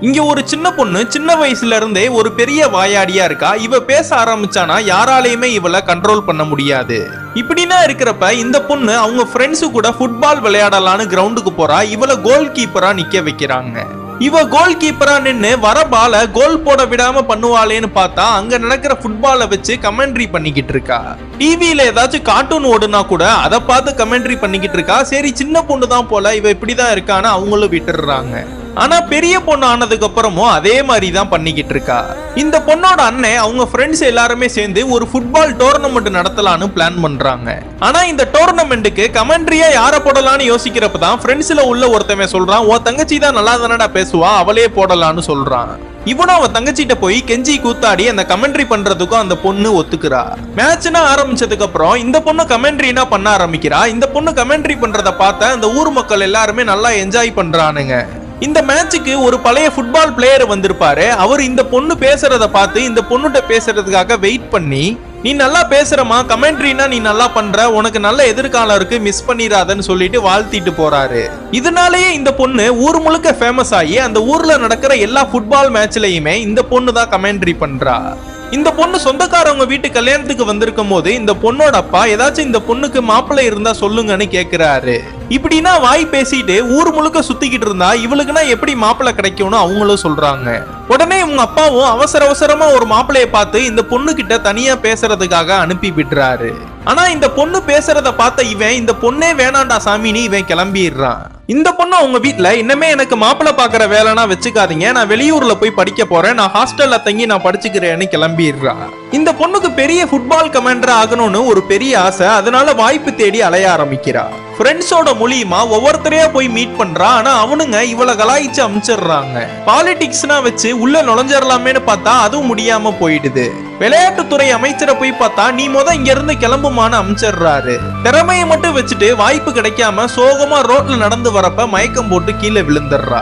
இங்க ஒரு சின்ன பொண்ணு சின்ன வயசுல இருந்தே ஒரு பெரிய வாயாடியா இருக்கா. இவ பேச ஆரம்பிச்சானா யாராலையுமே இவளை கண்ட்ரோல் பண்ண முடியாது. இப்படின்னா இருக்கிறப்ப இந்த பொண்ணு அவங்க ஃப்ரெண்ட்ஸு கூட ஃபுட்பால் விளையாடலான்னு கிரவுண்டுக்கு போறா. இவளை கோல் கீப்பரா நிக்க வைக்கிறாங்க. இவ கோல் கீப்பரா நின்னு வர பால கோல் போட விடாம பண்ணுவாளேன்னு பார்த்தா அங்க நடக்கிற ஃபுட்பாலை வச்சு கமெண்ட்ரி பண்ணிக்கிட்டு இருக்கா. டிவியில ஏதாச்சும் கார்ட்டூன் ஓடுனா கூட அதை பார்த்து கமெண்ட்ரி பண்ணிக்கிட்டு இருக்கா. சரி சின்ன பொண்ணு தான் போல இவ இப்படிதான் இருக்கான்னு அவங்களும் விட்டுடுறாங்க. ஆனா பெரிய பொண்ணு ஆனதுக்கு அப்புறமும் அதே மாதிரி தான் பண்ணிக்கிட்டு இருக்கா. இந்த பொண்ணோட அண்ணன் அவங்க ஃப்ரெண்ட்ஸ் எல்லாருமே சேர்ந்து ஒரு ஃபுட்பால் டோர்னமெண்ட் நடத்தலான்னு பிளான் பண்றாங்க. ஆனா இந்த டோர்னமெண்ட்டுக்கு கமெண்ட்ரியா யார போடலான்னு யோசிக்கிறப்பதான் ஃப்ரெண்ட்ஸ்ல உள்ள ஒருத்தவன் சொல்றான், உன் தங்கச்சி தான் நல்லா தானடா பேசுவா, அவளே போடலான்னு சொல்றான். இவனும் அவன் தங்கச்சிட்ட போய் கெஞ்சி கூத்தாடி அந்த கமெண்ட்ரி பண்றதுக்கும் அந்த பொண்ணு ஒத்துக்கிறா. மேட்ச்னா ஆரம்பிச்சதுக்கு அப்புறம் இந்த பொண்ணு கமெண்ட்ரினா பண்ண ஆரம்பிக்கிறா. இந்த பொண்ணு கமெண்ட்ரி பண்றத பார்த்த அந்த ஊர் மக்கள் எல்லாருமே நல்லா என்ஜாய் பண்றானுங்க. இந்த மேட்சுக்கு ஒரு பழைய ஃபுட்பால் பிளேயர் வந்திருப்பாரு. அவர் இந்த பொண்ணு பேசுறத பார்த்து இந்த பொண்ணுகிட்ட பேசுறதுக்காக வெயிட் பண்ணி, நீ நல்லா பேசுறமா, கமெண்ட்ரினா நீ நல்லா பண்ற, உனக்கு நல்ல எதிர்காலம் இருக்கு, மிஸ் பண்ணிராதன்னு சொல்லிட்டு வாழ்த்திட்டு போறாரு. இதனாலேயே இந்த பொண்ணு ஊர் முழுக்க ஃபேமஸ் ஆகி அந்த ஊர்ல நடக்கிற எல்லா ஃபுட்பால் மேட்ச்லயுமே இந்த பொண்ணு தான் கமெண்ட்ரி பண்றா. இந்த பொண்ணு சொந்தக்காரவங்க வீட்டு கல்யாணத்துக்கு வந்திருக்கும் போது இந்த பொண்ணோட அப்பா ஏதாச்சும் இந்த பொண்ணுக்கு மாப்பிள்ளை இருந்தா சொல்லுங்கன்னு கேக்குறாரு. இப்படின்னா வாய் பேசிட்டு ஊர் முழுக்க சுத்திக்கிட்டு இருந்தா இவளுக்குன்னா எப்படி மாப்பிள்ளை கிடைக்கும்னு அவங்களும் சொல்றாங்க. உடனே உங்க அப்பாவும் அவசர அவசரமா ஒரு மாப்பிள்ளைய பார்த்து இந்த பொண்ணு கிட்ட தனியா பேசுறதுக்காக அனுப்பி விடுறாரு. ஆனா இந்த பொண்ணு பேசுறத பார்த்த இவன் இந்த பொண்ணே வேணாண்டா சாமின்னு இவன் கிளம்பிடுறான். இந்த பொண்ணு அவங்க வீட்டுல இன்னமே எனக்கு மாப்பிள்ளை பாக்குற வேலைனா வச்சுக்காதீங்க, நான் வெளியூர்ல போய் படிக்க போறேன், நான் ஹாஸ்டல்ல தங்கி நான் படிச்சுக்கிறேன்னு கிளம்பிடுறா. இந்த பொண்ணுக்கு பெரிய ஃபுட்பால் கமெண்டர் ஆகணும்னு ஒரு பெரிய ஆசை. அதனால வாய்ப்பு தேடி அலைய ஆரம்பிக்கிறா. ஃப்ரெண்ட்ஸோட மூலியமா ஒவ்வொருத்தரையா போய் மீட் பண்றா. ஆனா அவனுங்க இவளை கலாய்ச்சி அமிச்சிடுறாங்க. பாலிடிக்ஸ்னா வச்சு உள்ள நுழைஞ்சிடலாமேன்னு பார்த்தா அதுவும் முடியாம போயிடுது. விளையாட்டுத்துறை அமைச்சரை போய் பார்த்தா நீ இங்க இருந்து கிளம்புமான்னு அமிச்சிடுறாரு. திறமையை மட்டும் வச்சுட்டு வாய்ப்பு கிடைக்காம சோகமா ரோட்ல நடந்து வரப்ப மயக்கம் போட்டு கீழே விழுந்துடுறா.